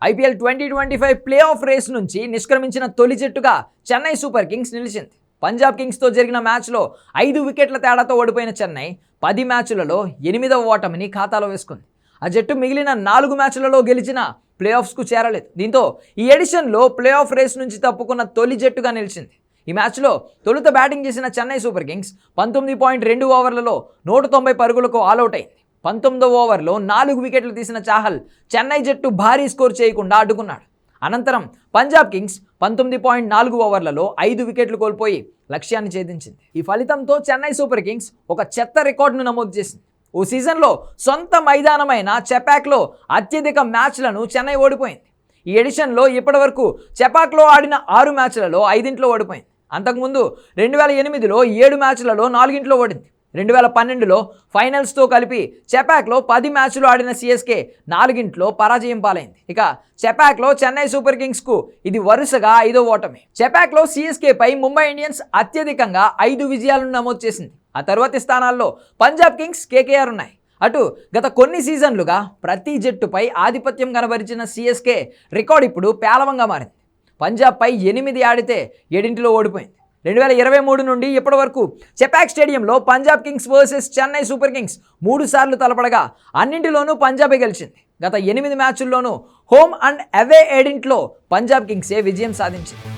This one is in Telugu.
ఐపీఎల్ 2025 ప్లే ఆఫ్ రేస్ నుంచి నిష్క్రమించిన తొలి జట్టుగా చెన్నై సూపర్ కింగ్స్ నిలిచింది. పంజాబ్ కింగ్స్తో జరిగిన మ్యాచ్లో 5 వికెట్ల తేడాతో ఓడిపోయిన చెన్నై 10 మ్యాచ్లలో 8వ ఓటమిని ఖాతాలో వేసుకుంది. ఆ జట్టు మిగిలిన 4 మ్యాచ్లలో గెలిచిన ప్లే ఆఫ్స్కు చేరలేదు. దీంతో ఈ ఎడిషన్లో ప్లే ఆఫ్ రేస్ నుంచి తప్పుకున్న తొలి జట్టుగా నిలిచింది. ఈ మ్యాచ్లో తొలుత బ్యాటింగ్ చేసిన చెన్నై సూపర్ కింగ్స్ 19.2 ఓవర్లలో 190 పరుగులకు ఆలౌట్ అయింది. 19వ ఓవర్లో 4 వికెట్లు తీసిన చాహల్ చెన్నై జట్టు భారీ స్కోర్ చేయకుండా అడ్డుకున్నాడు. అనంతరం పంజాబ్ కింగ్స్ 19.4 ఓవర్లలో 5 వికెట్లు కోల్పోయి లక్ష్యాన్ని ఛేదించింది. ఈ ఫలితంతో చెన్నై సూపర్ కింగ్స్ ఒక చెత్త రికార్డును నమోదు చేసింది. ఓ సీజన్లో సొంత మైదానమైన చెపాక్లో అత్యధిక మ్యాచ్లను చెన్నై ఓడిపోయింది. ఈ ఎడిషన్లో ఇప్పటివరకు చెపాక్లో ఆడిన 6 మ్యాచ్లలో 5 ఓడిపోయింది. అంతకుముందు 2008లో 7 మ్యాచ్లలో 4 ఓడింది. 2012లో ఫైనల్స్తో కలిపి చెపాక్లో 10 మ్యాచ్లు ఆడిన సిఎస్కే 4 పరాజయం పాలైంది. ఇక చెపాక్లో చెన్నై సూపర్ కింగ్స్కు ఇది వరుసగా 5వ ఓటమి. చెపాక్లో సిఎస్కేపై ముంబై ఇండియన్స్ అత్యధికంగా 5 విజయాలను నమోదు చేసింది. ఆ తర్వాతి స్థానాల్లో పంజాబ్ కింగ్స్, కేకేఆర్ ఉన్నాయి. అటు గత కొన్ని సీజన్లుగా ప్రతి జట్టుపై ఆధిపత్యం కనబరిచిన సిఎస్కే రికార్డ్ ఇప్పుడు పేలవంగా మారింది. పంజాబ్పై 8 ఆడితే 7 ఓడిపోయింది. 2023 నుండి ఇప్పటి వరకు చెపాక్ స్టేడియంలో Punjab Kings versus Chennai super Kings 3 సార్లు తలపడగా అన్నింటిలోనూ పంజాబే గెలిచింది. గత 8 మ్యాచ్ల్లోనూ హోమ్ అండ్ అవే 7 పంజాబ్ కింగ్సే విజయం సాధించింది.